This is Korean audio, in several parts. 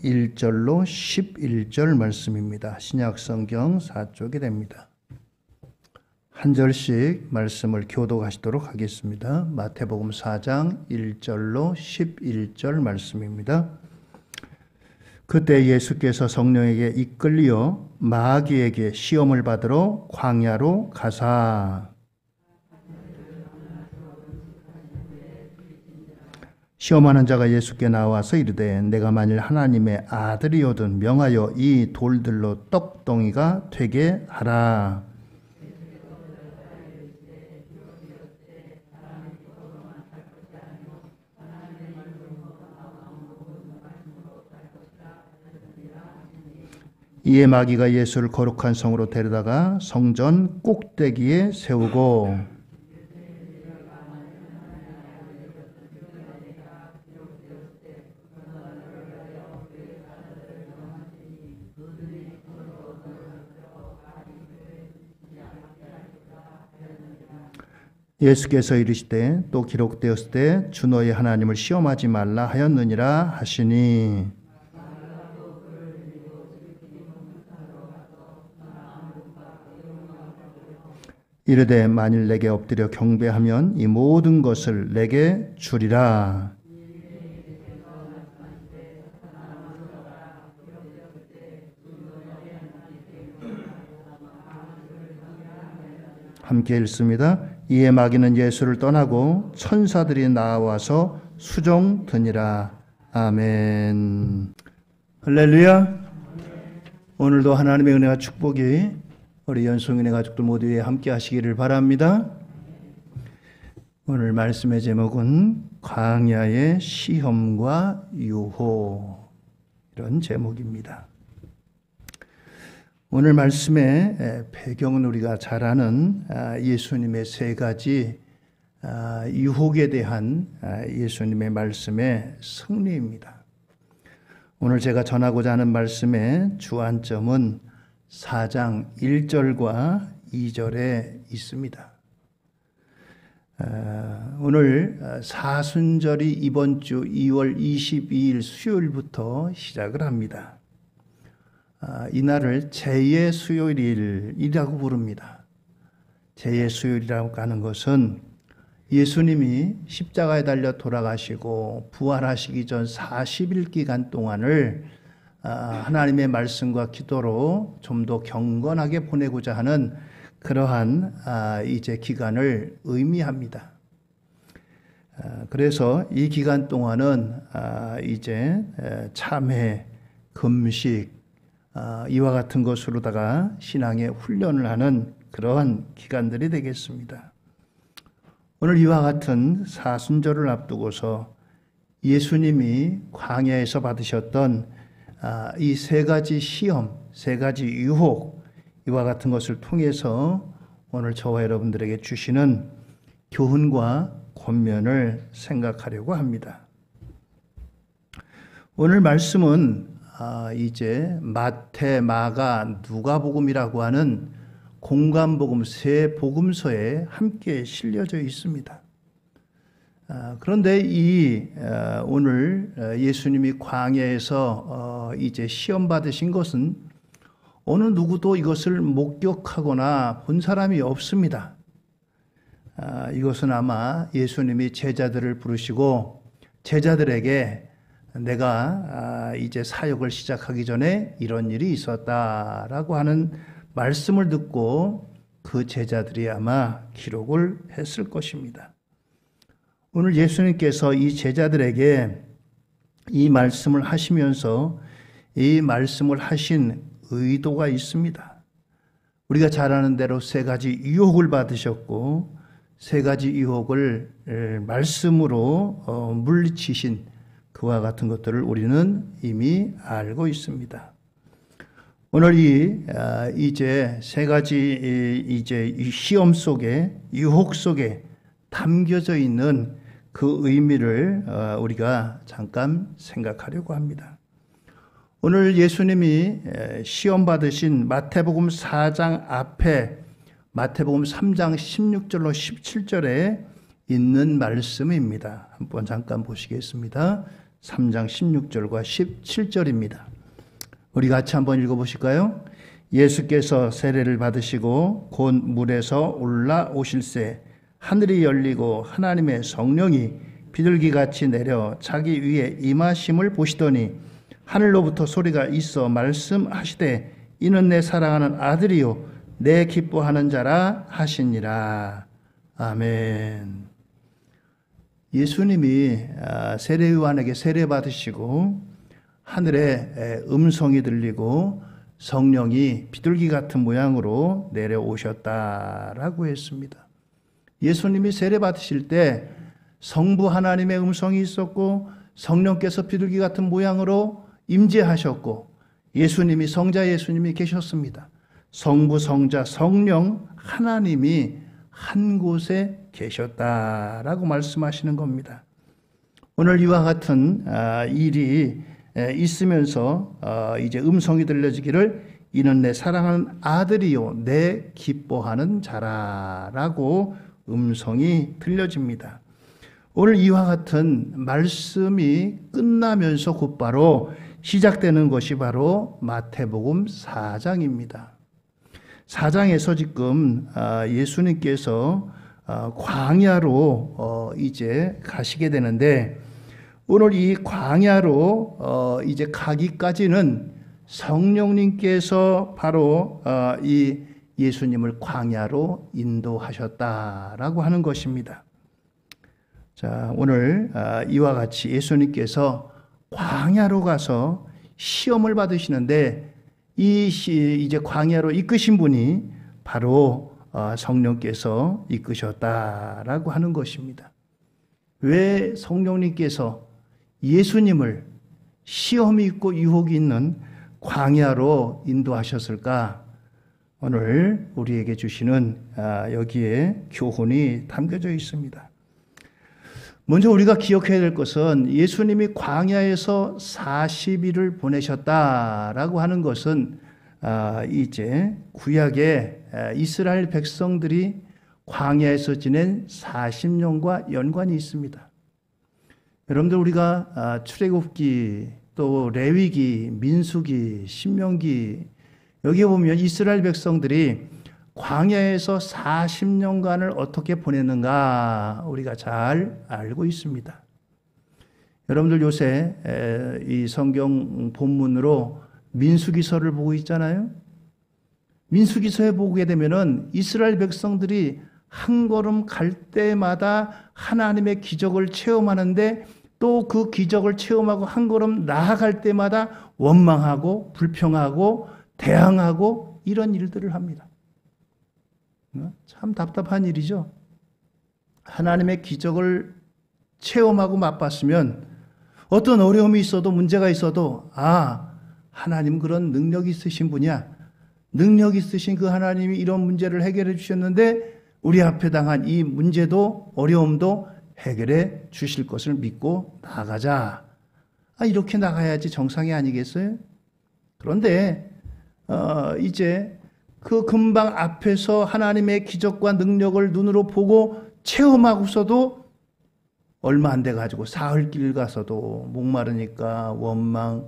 1절로 11절 말씀입니다. 신약성경 4쪽이 됩니다. 한 절씩 말씀을 교독하시도록 하겠습니다. 마태복음 4장 1절로 11절 말씀입니다. 그때 예수께서 성령에게 이끌리어 마귀에게 시험을 받으러 광야로 가사 시험하는 자가 예수께 나와서 이르되 내가 만일 하나님의 아들이오든 명하여 이 돌들로 떡덩이가 되게 하라. 이에 마귀가 예수를 거룩한 성으로 데려다가 성전 꼭대기에 세우고 예수께서 이르시되 또 기록되었을 때 주 너의 하나님을 시험하지 말라 하였느니라 하시니 이르되 만일 내게 엎드려 경배하면 이 모든 것을 내게 주리라. 함께 읽습니다. 이에 마귀는 예수를 떠나고 천사들이 나와서 수종드니라. 아멘. 할렐루야. 오늘도 하나님의 은혜와 축복이 우리 연송인의 가족들 모두에 함께 하시기를 바랍니다. 오늘 말씀의 제목은 광야의 시험과 유혹, 이런 제목입니다. 오늘 말씀의 배경은 우리가 잘 아는 예수님의 세 가지 유혹에 대한 예수님의 말씀의 승리입니다. 오늘 제가 전하고자 하는 말씀의 주안점은 4장 1절과 2절에 있습니다. 오늘 사순절이 이번 주 2월 22일 수요일부터 시작을 합니다. 이날을 제2의 수요일이라고 부릅니다. 제2의 수요일이라고 하는 것은 예수님이 십자가에 달려 돌아가시고 부활하시기 전 40일 기간 동안을 하나님의 말씀과 기도로 좀 더 경건하게 보내고자 하는 그러한 이제 기간을 의미합니다. 그래서 이 기간 동안은 이제 참회, 금식 이와 같은 것으로다가 신앙의 훈련을 하는 그러한 기간들이 되겠습니다. 오늘 이와 같은 사순절을 앞두고서 예수님이 광야에서 받으셨던 이 세 가지 시험, 세 가지 유혹, 이와 같은 것을 통해서 오늘 저와 여러분들에게 주시는 교훈과 권면을 생각하려고 합니다. 오늘 말씀은 이제 마태, 마가, 누가복음이라고 하는 공관복음 세 복음서에 함께 실려져 있습니다. 그런데 오늘 예수님이 광야에서 이제 시험 받으신 것은 어느 누구도 이것을 목격하거나 본 사람이 없습니다. 이것은 아마 예수님이 제자들을 부르시고 제자들에게 내가 이제 사역을 시작하기 전에 이런 일이 있었다라고 하는 말씀을 듣고 그 제자들이 아마 기록을 했을 것입니다. 오늘 예수님께서 이 제자들에게 이 말씀을 하시면서 이 말씀을 하신 의도가 있습니다. 우리가 잘 아는 대로 세 가지 유혹을 받으셨고 세 가지 유혹을 말씀으로 물리치신 그와 같은 것들을 우리는 이미 알고 있습니다. 오늘 이제 세 가지 이제 시험 속에 유혹 속에 담겨져 있는 그 의미를 우리가 잠깐 생각하려고 합니다. 오늘 예수님이 시험 받으신 마태복음 4장 앞에 마태복음 3장 16절로 17절에 있는 말씀입니다. 한번 잠깐 보시겠습니다. 3장 16절과 17절입니다. 우리 같이 한번 읽어보실까요? 예수께서 세례를 받으시고 곧 물에서 올라오실새 하늘이 열리고 하나님의 성령이 비둘기같이 내려 자기 위에 임하심을 보시더니 하늘로부터 소리가 있어 말씀하시되 이는 내 사랑하는 아들이요 내 기뻐하는 자라 하시니라. 아멘. 예수님이 세례요한에게 세례 받으시고 하늘에 음성이 들리고 성령이 비둘기 같은 모양으로 내려오셨다라고 했습니다. 예수님이 세례 받으실 때 성부 하나님의 음성이 있었고 성령께서 비둘기 같은 모양으로 임재하셨고 예수님이 성자 예수님이 계셨습니다. 성부 성자 성령 하나님이 한 곳에 계셨다라고 말씀하시는 겁니다. 오늘 이와 같은 일이 있으면서 이제 음성이 들려지기를 이는 내 사랑하는 아들이요 내 기뻐하는 자라라고 음성이 들려집니다. 오늘 이와 같은 말씀이 끝나면서 곧바로 시작되는 것이 바로 마태복음 4장입니다. 4장에서 지금 예수님께서 광야로 이제 가시게 되는데 오늘 이 광야로 이제 가기까지는 성령님께서 바로 이 예수님을 광야로 인도하셨다라고 하는 것입니다. 자, 오늘 이와 같이 예수님께서 광야로 가서 시험을 받으시는데 이제 광야로 이끄신 분이 바로 성령께서 이끄셨다라고 하는 것입니다. 왜 성령님께서 예수님을 시험이 있고 유혹이 있는 광야로 인도하셨을까? 오늘 우리에게 주시는 여기에 교훈이 담겨져 있습니다. 먼저 우리가 기억해야 될 것은 예수님이 광야에서 40일을 보내셨다라고 하는 것은 이제 구약의 이스라엘 백성들이 광야에서 지낸 40년과 연관이 있습니다. 여러분들 우리가 출애굽기 또 레위기, 민수기, 신명기 여기에 보면 이스라엘 백성들이 광야에서 40년간을 어떻게 보냈는가 우리가 잘 알고 있습니다. 여러분들 요새 이 성경 본문으로 민수기서를 보고 있잖아요. 민수기서에 보게 되면은 이스라엘 백성들이 한 걸음 갈 때마다 하나님의 기적을 체험하는데 또 그 기적을 체험하고 한 걸음 나아갈 때마다 원망하고 불평하고 대항하고 이런 일들을 합니다. 참 답답한 일이죠. 하나님의 기적을 체험하고 맛봤으면 어떤 어려움이 있어도 문제가 있어도 하나님 그런 능력이 있으신 분이야. 능력 있으신 그 하나님이 이런 문제를 해결해 주셨는데 우리 앞에 당한 이 문제도 어려움도 해결해 주실 것을 믿고 나가자. 이렇게 나가야지 정상이 아니겠어요? 그런데 이제 그 금방 앞에서 하나님의 기적과 능력을 눈으로 보고 체험하고서도 얼마 안 돼가지고 사흘길 가서도 목마르니까 원망,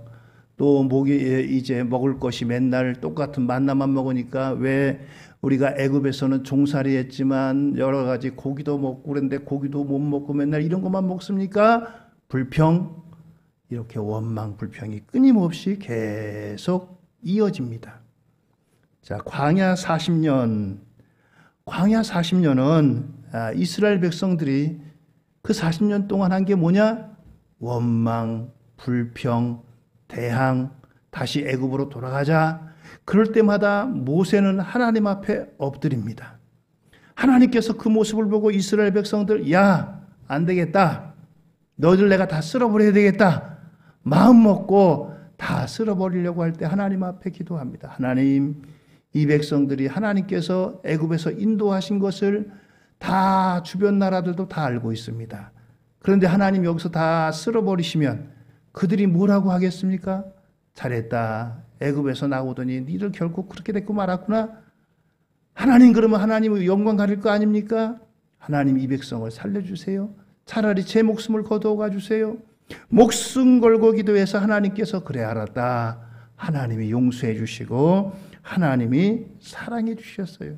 또 목이 이제 먹을 것이 맨날 똑같은 만나만 먹으니까 왜 우리가 애굽에서는 종살이 했지만 여러 가지 고기도 먹고 그랬는데 고기도 못 먹고 맨날 이런 것만 먹습니까? 불평, 이렇게 원망, 불평이 끊임없이 계속 이어집니다. 자, 광야 40년. 광야 40년은 이스라엘 백성들이 그 40년 동안 한 게 뭐냐? 원망, 불평, 대항, 다시 애굽으로 돌아가자. 그럴 때마다 모세는 하나님 앞에 엎드립니다. 하나님께서 그 모습을 보고 이스라엘 백성들, 야, 안 되겠다. 너희들 내가 다 쓸어버려야 되겠다. 마음 먹고 다 쓸어버리려고 할 때 하나님 앞에 기도합니다. 하나님, 이 백성들이 하나님께서 애굽에서 인도하신 것을 다 주변 나라들도 다 알고 있습니다. 그런데 하나님 여기서 다 쓸어버리시면 그들이 뭐라고 하겠습니까? 잘했다. 애굽에서 나오더니 니들 결국 그렇게 됐고 말았구나. 하나님 그러면 하나님의 영광 가릴 거 아닙니까? 하나님 이 백성을 살려주세요. 차라리 제 목숨을 거두어 가주세요. 목숨 걸고 기도해서 하나님께서 그래 알았다. 하나님이 용서해 주시고 하나님이 사랑해 주셨어요.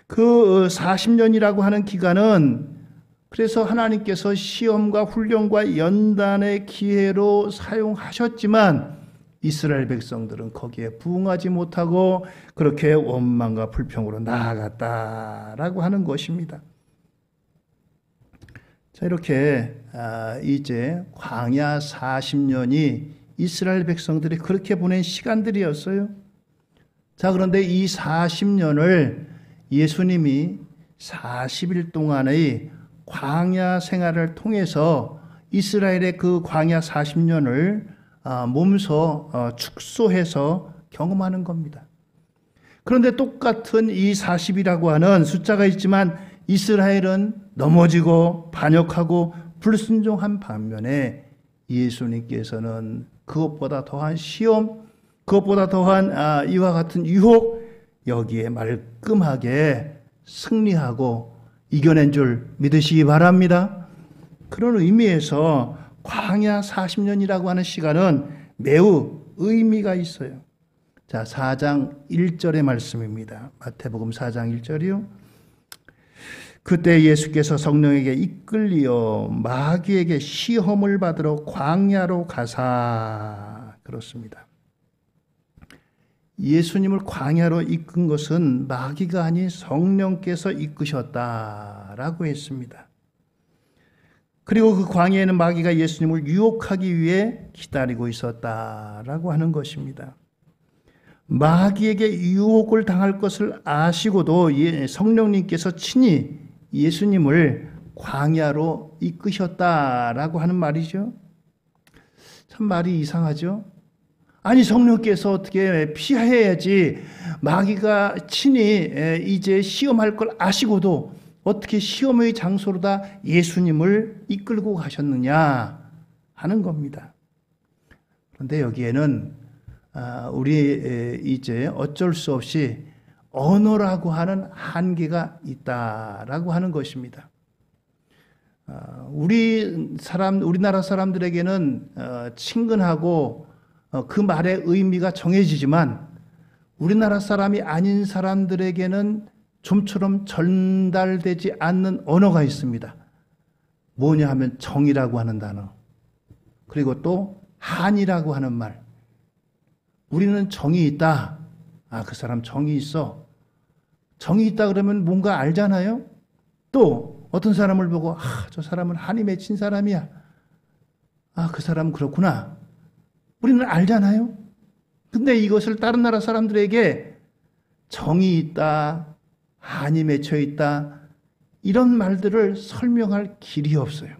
그 40년이라고 하는 기간은 그래서 하나님께서 시험과 훈련과 연단의 기회로 사용하셨지만 이스라엘 백성들은 거기에 부응하지 못하고 그렇게 원망과 불평으로 나아갔다라고 하는 것입니다. 자, 이렇게 이제 광야 40년이 이스라엘 백성들이 그렇게 보낸 시간들이었어요. 자, 그런데 이 40년을 예수님이 40일 동안의 광야 생활을 통해서 이스라엘의 그 광야 40년을 몸소 축소해서 경험하는 겁니다. 그런데 똑같은 이 40이라고 하는 숫자가 있지만 이스라엘은 넘어지고 반역하고 불순종한 반면에 예수님께서는 그것보다 더한 시험, 그것보다 더한 이와 같은 유혹, 여기에 말끔하게 승리하고 이겨낸 줄 믿으시기 바랍니다. 그런 의미에서 광야 40년이라고 하는 시간은 매우 의미가 있어요. 자, 4장 1절의 말씀입니다. 마태복음 4장 1절이요. 그때 예수께서 성령에게 이끌리어 마귀에게 시험을 받으러 광야로 가사. 그렇습니다. 예수님을 광야로 이끈 것은 마귀가 아닌 성령께서 이끄셨다라고 했습니다. 그리고 그 광야에는 마귀가 예수님을 유혹하기 위해 기다리고 있었다라고 하는 것입니다. 마귀에게 유혹을 당할 것을 아시고도 성령님께서 친히 예수님을 광야로 이끄셨다라고 하는 말이죠. 참 말이 이상하죠. 아니, 성령께서 어떻게 피해야지 마귀가 친히 이제 시험할 걸 아시고도 어떻게 시험의 장소로다 예수님을 이끌고 가셨느냐 하는 겁니다. 그런데 여기에는 우리 이제 어쩔 수 없이 언어라고 하는 한계가 있다라고 하는 것입니다. 우리나라 사람들에게는 친근하고 그 말의 의미가 정해지지만 우리나라 사람이 아닌 사람들에게는 좀처럼 전달되지 않는 언어가 있습니다. 뭐냐 하면 정이라고 하는 단어, 그리고 또 한이라고 하는 말. 우리는 정이 있다. 그 사람 정이 있어. 정이 있다 그러면 뭔가 알잖아요. 또 어떤 사람을 보고 저 사람은 한이 맺힌 사람이야. 그 사람은 그렇구나. 우리는 알잖아요. 근데 이것을 다른 나라 사람들에게 정이 있다, 한이 맺혀 있다, 이런 말들을 설명할 길이 없어요.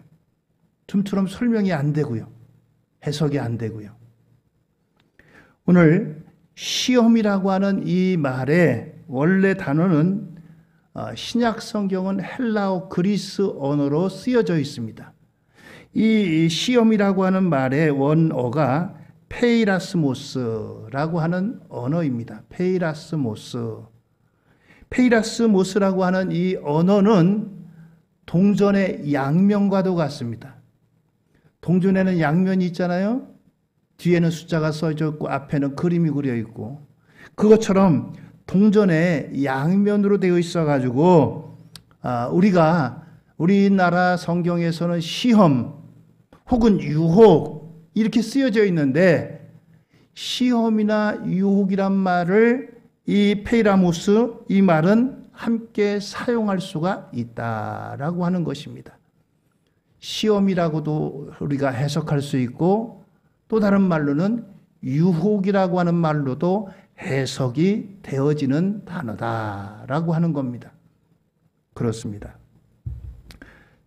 좀처럼 설명이 안 되고요. 해석이 안 되고요. 오늘 시험이라고 하는 이 말의 원래 단어는 신약 성경은 헬라어 그리스 언어로 쓰여져 있습니다. 이 시험이라고 하는 말의 원어가 페이라스모스라고 하는 언어입니다. 페이라스모스라고 하는 이 언어는 동전의 양면과도 같습니다. 동전에는 양면이 있잖아요. 뒤에는 숫자가 써져 있고 앞에는 그림이 그려 있고, 그것처럼 동전의 양면으로 되어 있어가지고 우리나라 성경에서는 시험 혹은 유혹 이렇게 쓰여져 있는데, 시험이나 유혹이란 말을 이 페이라모스, 이 말은 함께 사용할 수가 있다라고 하는 것입니다. 시험이라고도 우리가 해석할 수 있고, 또 다른 말로는 유혹이라고 하는 말로도 해석이 되어지는 단어다라고 하는 겁니다. 그렇습니다.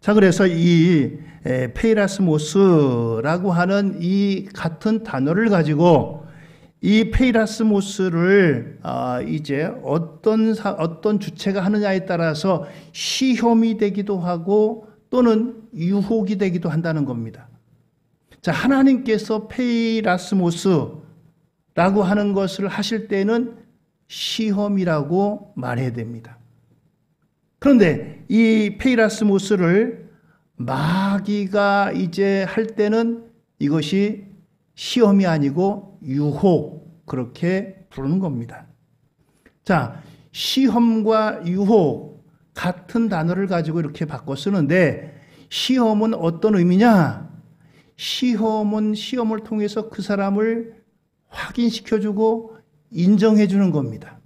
자, 그래서 이 페이라스모스라고 하는 이 같은 단어를 가지고 이 페이라스모스를 이제 어떤 주체가 하느냐에 따라서 시험이 되기도 하고 또는 유혹이 되기도 한다는 겁니다. 자, 하나님께서 페이라스모스라고 하는 것을 하실 때는 시험이라고 말해야 됩니다. 그런데 이 페이라스모스를 마귀가 이제 할 때는 이것이 시험이 아니고 유혹, 그렇게 부르는 겁니다. 자, 시험과 유혹 같은 단어를 가지고 이렇게 바꿔 쓰는데, 시험은 어떤 의미냐? 시험은 시험을 통해서 그 사람을 확인시켜주고 인정해주는 겁니다.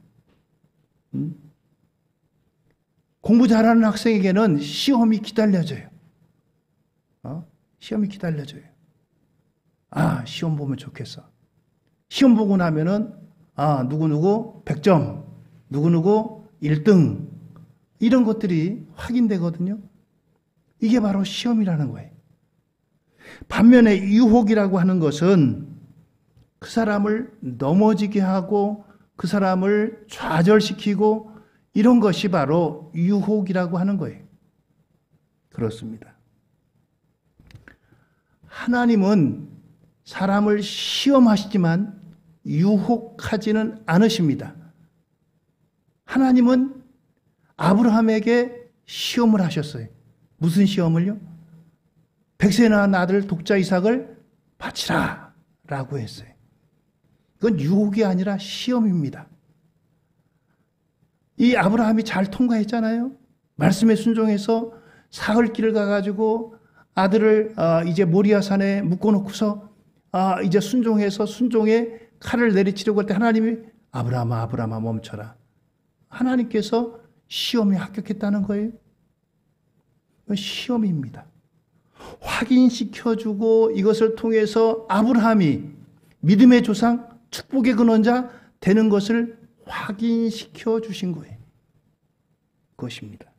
공부 잘하는 학생에게는 시험이 기다려져요. 시험이 기다려져요. 아, 시험 보면 좋겠어. 시험 보고 나면은, 아, 누구누구 100점, 누구누구 1등, 이런 것들이 확인되거든요. 이게 바로 시험이라는 거예요. 반면에 유혹이라고 하는 것은 그 사람을 넘어지게 하고 그 사람을 좌절시키고 이런 것이 바로 유혹이라고 하는 거예요. 그렇습니다. 하나님은 사람을 시험하시지만 유혹하지는 않으십니다. 하나님은 아브라함에게 시험을 하셨어요. 무슨 시험을요? 백세 낳은 아들 독자 이삭을 바치라 라고 했어요. 이건 유혹이 아니라 시험입니다. 이 아브라함이 잘 통과했잖아요. 말씀에 순종해서 사흘길을 가가지고 아들을 이제 모리아산에 묶어놓고서 이제 순종해서 순종의 칼을 내리치려고 할 때 하나님이 아브라함아 아브라함아 멈춰라. 하나님께서 시험에 합격했다는 거예요. 시험입니다. 확인시켜주고 이것을 통해서 아브라함이 믿음의 조상, 축복의 근원자 되는 것을 확인시켜 주신 거예요. 그것입니다.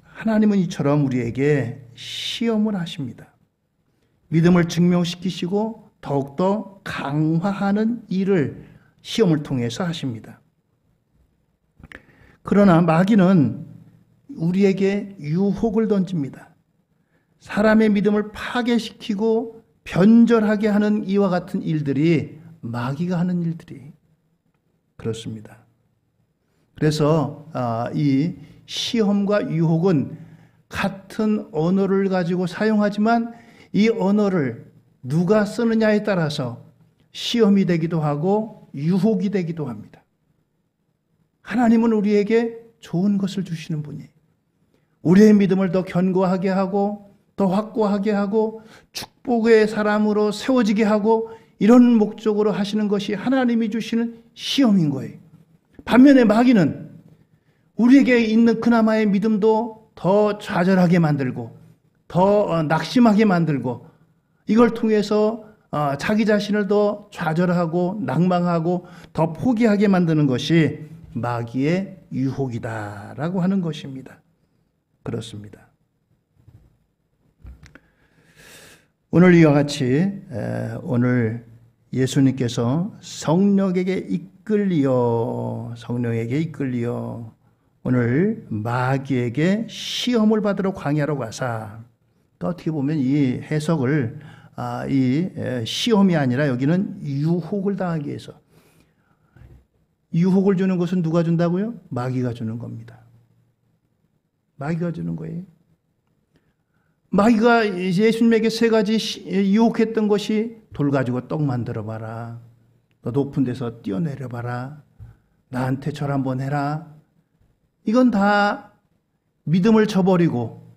하나님은 이처럼 우리에게 시험을 하십니다. 믿음을 증명시키시고 더욱더 강화하는 일을 시험을 통해서 하십니다. 그러나 마귀는 우리에게 유혹을 던집니다. 사람의 믿음을 파괴시키고 변절하게 하는 이와 같은 일들이 마귀가 하는 일들이 그렇습니다. 그래서 이 시험과 유혹은 같은 언어를 가지고 사용하지만 이 언어를 누가 쓰느냐에 따라서 시험이 되기도 하고 유혹이 되기도 합니다. 하나님은 우리에게 좋은 것을 주시는 분이에요. 우리의 믿음을 더 견고하게 하고 더 확고하게 하고 축복의 사람으로 세워지게 하고 이런 목적으로 하시는 것이 하나님이 주시는 시험인 거예요. 반면에 마귀는 우리에게 있는 그나마의 믿음도 더 좌절하게 만들고 더 낙심하게 만들고 이걸 통해서 자기 자신을 더 좌절하고 낭망하고 더 포기하게 만드는 것이 마귀의 유혹이다라고 하는 것입니다. 그렇습니다. 오늘 이와 같이 오늘 예수님께서 성령에게 이끌리어 오늘 마귀에게 시험을 받으러 광야로 가사, 어떻게 보면 이 해석을 이 시험이 아니라 여기는 유혹을 당하기 위해서, 유혹을 주는 것은 누가 준다고요? 마귀가 주는 겁니다. 마귀가 주는 거예요. 마귀가 예수님에게 세 가지 유혹했던 것이 돌 가지고 떡 만들어 봐라. 너 높은 데서 뛰어내려 봐라. 나한테 절 한번 해라. 이건 다 믿음을 저버리고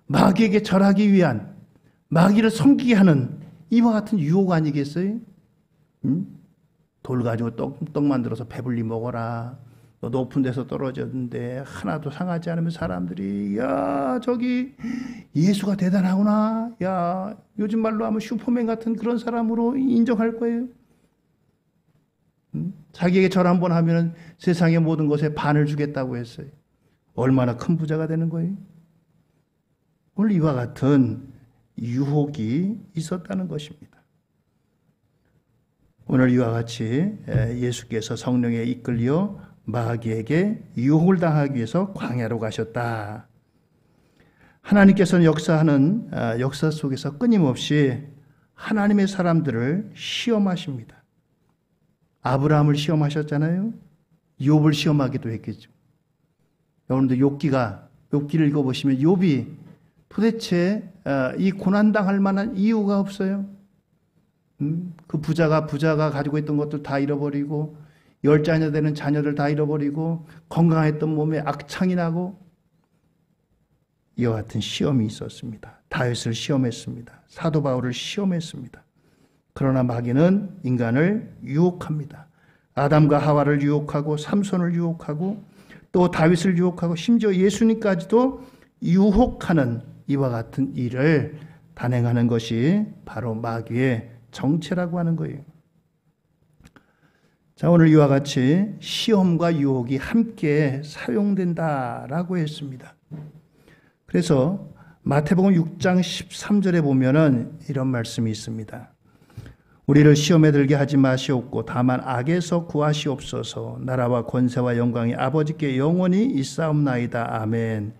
마귀에게 절하기 위한, 마귀를 섬기게 하는 이와 같은 유혹 아니겠어요? 돌 가지고 떡 만들어서 배불리 먹어라. 너 높은 데서 떨어졌는데 하나도 상하지 않으면 사람들이 야 저기 예수가 대단하구나. 야 요즘 말로 하면 슈퍼맨 같은 그런 사람으로 인정할 거예요. 자기에게 절 한번 하면 세상의 모든 것에 반을 주겠다고 했어요. 얼마나 큰 부자가 되는 거예요? 오늘 이와 같은 유혹이 있었다는 것입니다. 오늘 이와 같이 예수께서 성령에 이끌려 마귀에게 유혹을 당하기 위해서 광야로 가셨다. 하나님께서는 역사하는 역사 속에서 끊임없이 하나님의 사람들을 시험하십니다. 아브라함을 시험하셨잖아요. 욥을 시험하기도 했겠죠. 여러분들 욥기가 욥기를 읽어보시면 욥이 도대체 이 고난당할 만한 이유가 없어요. 그 부자가 가지고 있던 것들 다 잃어버리고 10자녀 되는 자녀들 다 잃어버리고 건강했던 몸에 악창이 나고 이와 같은 시험이 있었습니다. 다윗을 시험했습니다. 사도 바울을 시험했습니다. 그러나 마귀는 인간을 유혹합니다. 아담과 하와를 유혹하고 삼손을 유혹하고 또 다윗을 유혹하고 심지어 예수님까지도 유혹하는 이와 같은 일을 단행하는 것이 바로 마귀의 정체라고 하는 거예요. 자, 오늘 이와 같이 시험과 유혹이 함께 사용된다라고 했습니다. 그래서 마태복음 6장 13절에 보면은 이런 말씀이 있습니다. 우리를 시험에 들게 하지 마시옵고 다만 악에서 구하시옵소서. 나라와 권세와 영광이 아버지께 영원히 있사옵나이다. 아멘.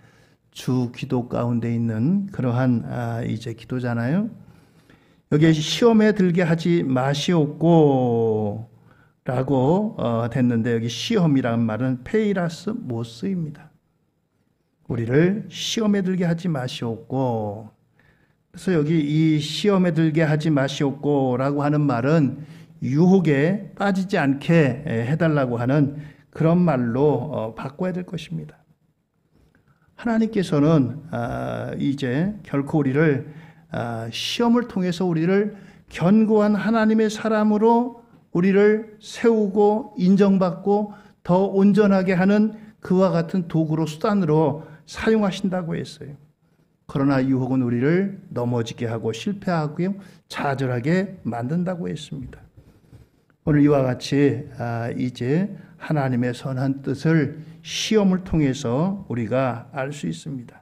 주 기도 가운데 있는 그러한 이제 기도잖아요. 여기에 시험에 들게 하지 마시옵고 라고 됐는데 여기 시험이라는 말은 페이라스 모스입니다. 우리를 시험에 들게 하지 마시옵고. 그래서 여기 이 시험에 들게 하지 마시옵고 라고 하는 말은 유혹에 빠지지 않게 해달라고 하는 그런 말로 바꿔야 될 것입니다. 하나님께서는 이제 결코 우리를 시험을 통해서 우리를 견고한 하나님의 사람으로 우리를 세우고 인정받고 더 온전하게 하는 그와 같은 도구로 수단으로 사용하신다고 했어요. 그러나 유혹은 우리를 넘어지게 하고 실패하고 좌절하게 만든다고 했습니다. 오늘 이와 같이 이제 하나님의 선한 뜻을 시험을 통해서 우리가 알 수 있습니다.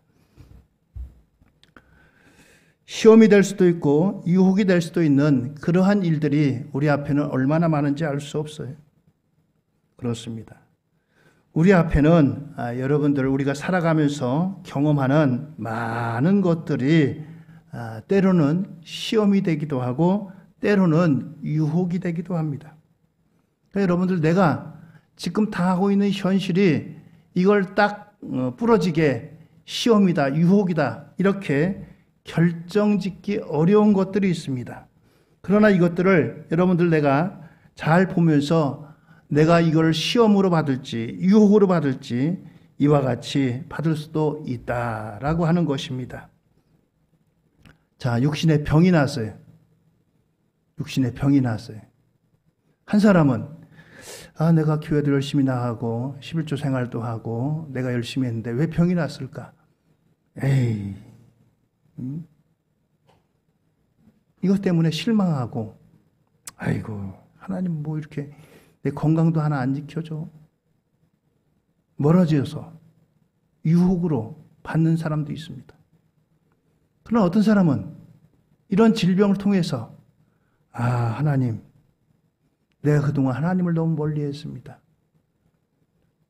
시험이 될 수도 있고 유혹이 될 수도 있는 그러한 일들이 우리 앞에는 얼마나 많은지 알 수 없어요. 그렇습니다. 우리 앞에는 여러분들 우리가 살아가면서 경험하는 많은 것들이 때로는 시험이 되기도 하고 때로는 유혹이 되기도 합니다. 그러니까 여러분들 내가 지금 당하고 있는 현실이 이걸 딱 부러지게 시험이다, 유혹이다 이렇게 결정짓기 어려운 것들이 있습니다. 그러나 이것들을 여러분들 내가 잘 보면서 내가 이걸 시험으로 받을지 유혹으로 받을지 이와 같이 받을 수도 있다라고 하는 것입니다. 자, 육신의 병이 났어요. 육신의 병이 났어요. 한 사람은 내가 교회도 열심히 나가고 11조 생활도 하고 내가 열심히 했는데 왜 병이 났을까? 에이, 이것 때문에 실망하고 아이고 하나님 뭐 이렇게 내 건강도 하나 안 지켜줘. 멀어져서 유혹으로 받는 사람도 있습니다. 그러나 어떤 사람은 이런 질병을 통해서 하나님 내가 그동안 하나님을 너무 멀리했습니다.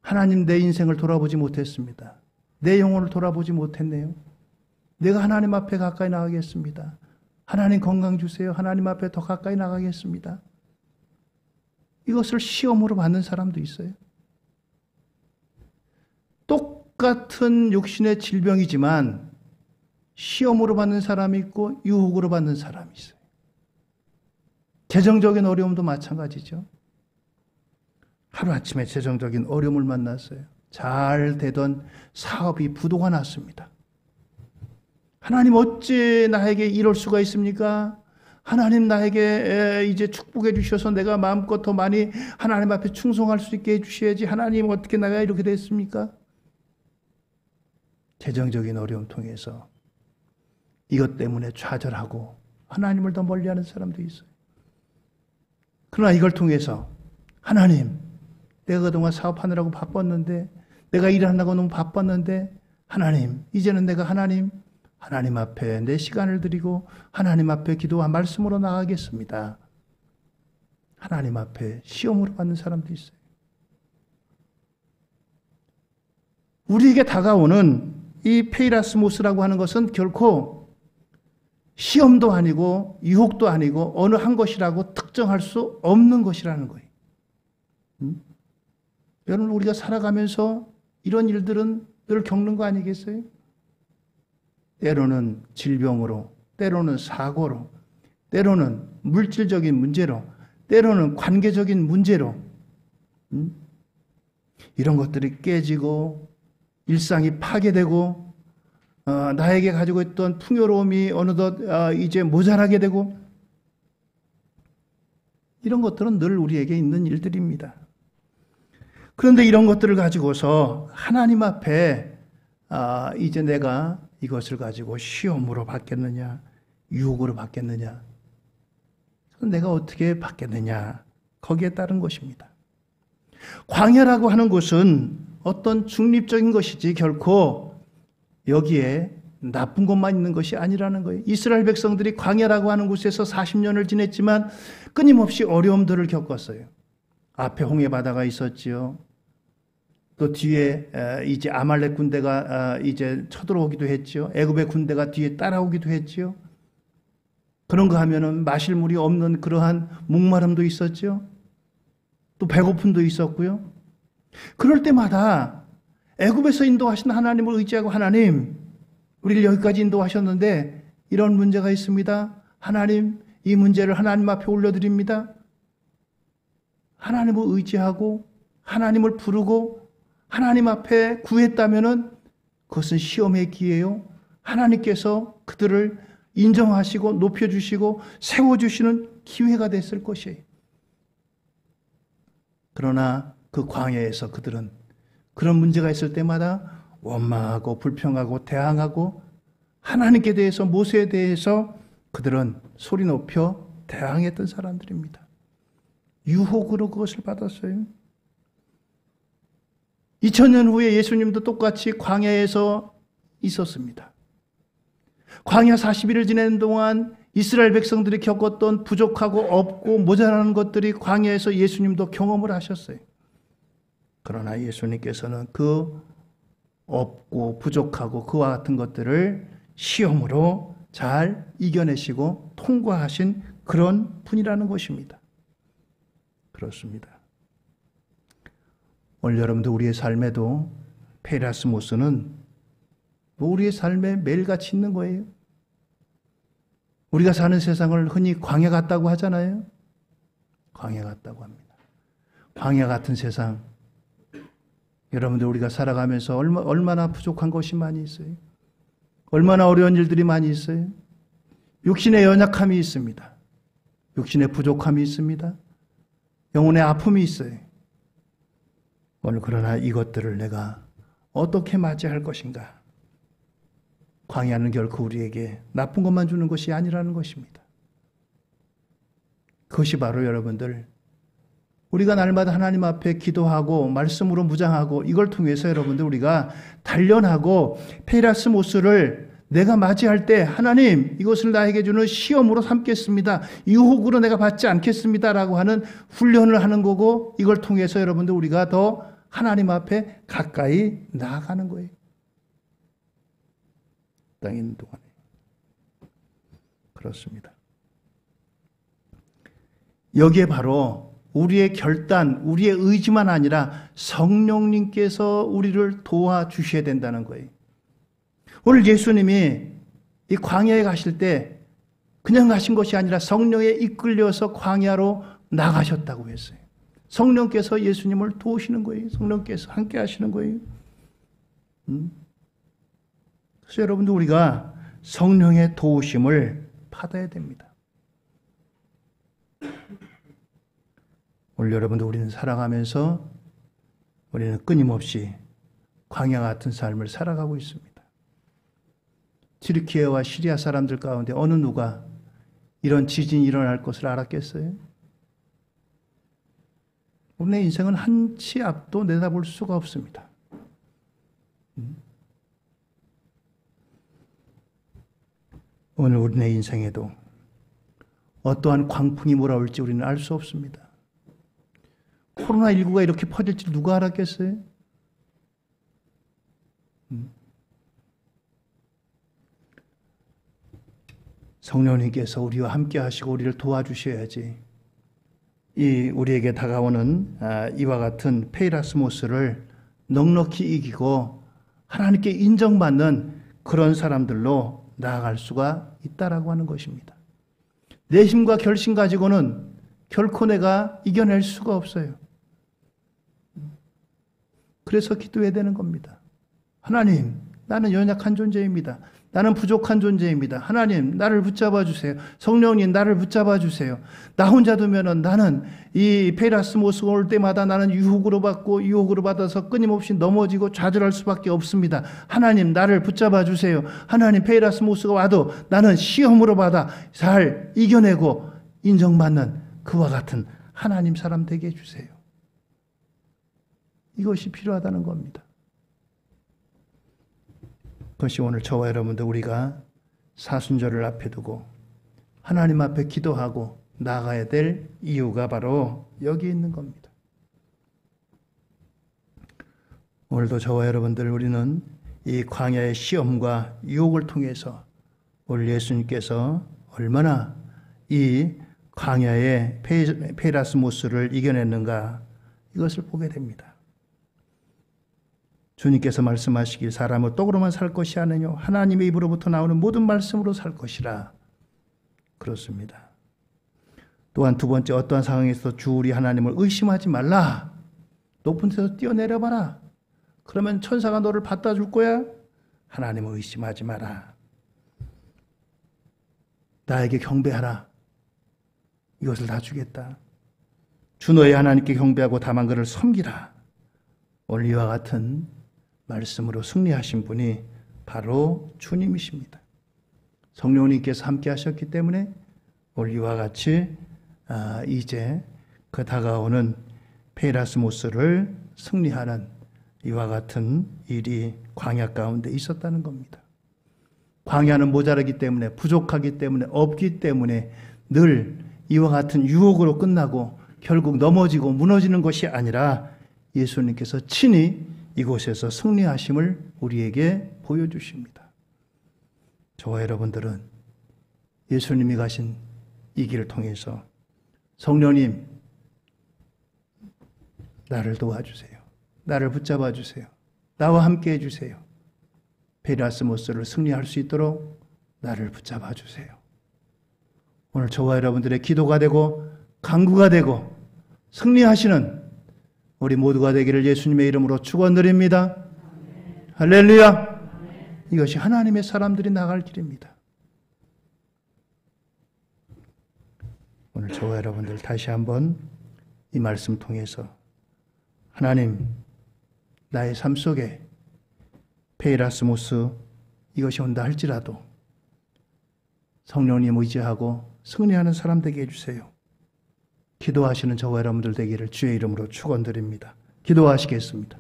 하나님 내 인생을 돌아보지 못했습니다. 내 영혼을 돌아보지 못했네요. 내가 하나님 앞에 가까이 나가겠습니다. 하나님 건강 주세요. 하나님 앞에 더 가까이 나가겠습니다. 이것을 시험으로 받는 사람도 있어요. 똑같은 육신의 질병이지만 시험으로 받는 사람이 있고 유혹으로 받는 사람이 있어요. 재정적인 어려움도 마찬가지죠. 하루아침에 재정적인 어려움을 만났어요. 잘 되던 사업이 부도가 났습니다. 하나님 어찌 나에게 이럴 수가 있습니까? 하나님 나에게 이제 축복해 주셔서 내가 마음껏 더 많이 하나님 앞에 충성할 수 있게 해주셔야지. 하나님 어떻게 내가 이렇게 됐습니까? 재정적인 어려움 통해서 이것 때문에 좌절하고 하나님을 더 멀리하는 사람도 있어요. 그러나 이걸 통해서 하나님 내가 그동안 사업하느라고 바빴는데 내가 일하느라고 너무 바빴는데 하나님 이제는 내가 하나님 앞에 내 시간을 드리고 하나님 앞에 기도와 말씀으로 나가겠습니다. 하나님 앞에 시험으로 받는 사람도 있어요. 우리에게 다가오는 이 페이라스모스라고 하는 것은 결코 시험도 아니고 유혹도 아니고 어느 한 것이라고 특정할 수 없는 것이라는 거예요. 여러분 우리가 살아가면서 이런 일들은 겪는 거 아니겠어요? 때로는 질병으로, 때로는 사고로, 때로는 물질적인 문제로, 때로는 관계적인 문제로 이런 것들이 깨지고 일상이 파괴되고 나에게 가지고 있던 풍요로움이 어느덧 이제 모자라게 되고 이런 것들은 늘 우리에게 있는 일들입니다. 그런데 이런 것들을 가지고서 하나님 앞에 이제 내가 이것을 가지고 시험으로 받겠느냐, 유혹으로 받겠느냐, 내가 어떻게 받겠느냐, 거기에 따른 것입니다. 광야라고 하는 곳은 어떤 중립적인 것이지 결코 여기에 나쁜 것만 있는 것이 아니라는 거예요. 이스라엘 백성들이 광야라고 하는 곳에서 40년을 지냈지만 끊임없이 어려움들을 겪었어요. 앞에 홍해 바다가 있었지요. 또 뒤에 이제 아말렉 군대가 이제 쳐들어오기도 했지요. 애굽의 군대가 뒤에 따라오기도 했지요. 그런 거 하면은 마실 물이 없는 그러한 목마름도 있었지요. 또 배고픔도 있었고요. 그럴 때마다 애굽에서 인도하신 하나님을 의지하고 하나님, 우리를 여기까지 인도하셨는데 이런 문제가 있습니다. 하나님, 이 문제를 하나님 앞에 올려드립니다. 하나님을 의지하고 하나님을 부르고 하나님 앞에 구했다면은 그것은 시험의 기회요. 하나님께서 그들을 인정하시고 높여주시고 세워주시는 기회가 됐을 것이에요. 그러나 그 광야에서 그들은 그런 문제가 있을 때마다 원망하고 불평하고 대항하고 하나님께 대해서 모세에 대해서 그들은 소리 높여 대항했던 사람들입니다. 유혹으로 그것을 받았어요. 2000년 후에 예수님도 똑같이 광야에서 있었습니다. 광야 40일을 지내는 동안 이스라엘 백성들이 겪었던 부족하고 없고 모자라는 것들이 광야에서 예수님도 경험을 하셨어요. 그러나 예수님께서는 그 없고 부족하고 그와 같은 것들을 시험으로 잘 이겨내시고 통과하신 그런 분이라는 것입니다. 그렇습니다. 오늘 여러분들 우리의 삶에도 페이라스모스는 우리의 삶에 매일같이 있는 거예요. 우리가 사는 세상을 흔히 광야 같다고 하잖아요. 광야 같다고 합니다. 광야 같은 세상. 여러분들 우리가 살아가면서 얼마나 부족한 것이 많이 있어요. 얼마나 어려운 일들이 많이 있어요. 육신의 연약함이 있습니다. 육신의 부족함이 있습니다. 영혼의 아픔이 있어요. 오늘 그러나 이것들을 내가 어떻게 맞이할 것인가? 광야는 결코 우리에게 나쁜 것만 주는 것이 아니라는 것입니다. 그것이 바로 여러분들 우리가 날마다 하나님 앞에 기도하고 말씀으로 무장하고 이걸 통해서 여러분들 우리가 단련하고 페이라스모스를 내가 맞이할 때 하나님 이것을 나에게 주는 시험으로 삼겠습니다. 유혹으로 내가 받지 않겠습니다. 라고 하는 훈련을 하는 거고 이걸 통해서 여러분들 우리가 더 하나님 앞에 가까이 나아가는 거예요. 땅에 있는 동안에. 그렇습니다. 여기에 바로 우리의 결단, 우리의 의지만 아니라 성령님께서 우리를 도와주셔야 된다는 거예요. 오늘 예수님이 이 광야에 가실 때 그냥 가신 것이 아니라 성령에 이끌려서 광야로 나가셨다고 했어요. 성령께서 예수님을 도우시는 거예요. 성령께서 함께 하시는 거예요. 그래서 여러분들 우리가 성령의 도우심을 받아야 됩니다. 오늘 여러분들 우리는 살아가면서 우리는 끊임없이 광야 같은 삶을 살아가고 있습니다. 튀르키예와 시리아 사람들 가운데 어느 누가 이런 지진이 일어날 것을 알았겠어요? 우리의 인생은 한 치 앞도 내다볼 수가 없습니다. 오늘 우리의 인생에도 어떠한 광풍이 몰아올지 우리는 알 수 없습니다. 코로나19가 이렇게 퍼질지 누가 알았겠어요? 성령님께서 우리와 함께 하시고 우리를 도와주셔야지 이 우리에게 다가오는 이와 같은 페이라스모스를 넉넉히 이기고 하나님께 인정받는 그런 사람들로 나아갈 수가 있다라고 하는 것입니다. 내심과 결심 가지고는 결코 내가 이겨낼 수가 없어요. 그래서 기도해야 되는 겁니다. 하나님, 나는 연약한 존재입니다. 나는 부족한 존재입니다. 하나님, 나를 붙잡아 주세요. 성령님, 나를 붙잡아 주세요. 나 혼자 두면은 나는 이 페이라스모스가 올 때마다 나는 유혹으로 받아서 끊임없이 넘어지고 좌절할 수밖에 없습니다. 하나님, 나를 붙잡아 주세요. 하나님, 페이라스모스가 와도 나는 시험으로 받아 잘 이겨내고 인정받는 그와 같은 하나님 사람 되게 해주세요. 이것이 필요하다는 겁니다. 그것이 오늘 저와 여러분들 우리가 사순절을 앞에 두고 하나님 앞에 기도하고 나가야 될 이유가 바로 여기 있는 겁니다. 오늘도 저와 여러분들 우리는 이 광야의 시험과 유혹을 통해서 오늘 예수님께서 얼마나 이 광야의 페이라스모스를 이겨냈는가 이것을 보게 됩니다. 주님께서 말씀하시길 사람은 떡으로만 살 것이 아니요 하나님의 입으로부터 나오는 모든 말씀으로 살 것이라. 그렇습니다. 또한 두 번째, 어떠한 상황에서 주 우리 하나님을 의심하지 말라. 높은 데서 뛰어내려봐라. 그러면 천사가 너를 받다 줄 거야. 하나님을 의심하지 마라. 나에게 경배하라. 이것을 다 주겠다. 주 너의 하나님께 경배하고 다만 그를 섬기라. 오늘 이와 같은 말씀으로 승리하신 분이 바로 주님이십니다. 성령님께서 함께 하셨기 때문에 오늘 이와 같이 이제 그 다가오는 페이라스모스를 승리하는 이와 같은 일이 광야 가운데 있었다는 겁니다. 광야는 모자라기 때문에, 부족하기 때문에, 없기 때문에 늘 이와 같은 유혹으로 끝나고 결국 넘어지고 무너지는 것이 아니라 예수님께서 친히 이곳에서 승리하심을 우리에게 보여주십니다. 저와 여러분들은 예수님이 가신 이 길을 통해서 성령님, 나를 도와주세요. 나를 붙잡아 주세요. 나와 함께 해주세요. 페이라스모스를 승리할 수 있도록 나를 붙잡아 주세요. 오늘 저와 여러분들의 기도가 되고 간구가 되고 승리하시는 우리 모두가 되기를 예수님의 이름으로 축원드립니다. 할렐루야. 이것이 하나님의 사람들이 나갈 길입니다. 오늘 저와 여러분들 다시 한번 이 말씀 통해서 하나님, 나의 삶 속에 페이라스모스 이것이 온다 할지라도 성령님 의지하고 승리하는 사람 되게 해주세요. 기도하시는 저와 여러분들 되기를 주의 이름으로 축원드립니다. 기도하시겠습니다.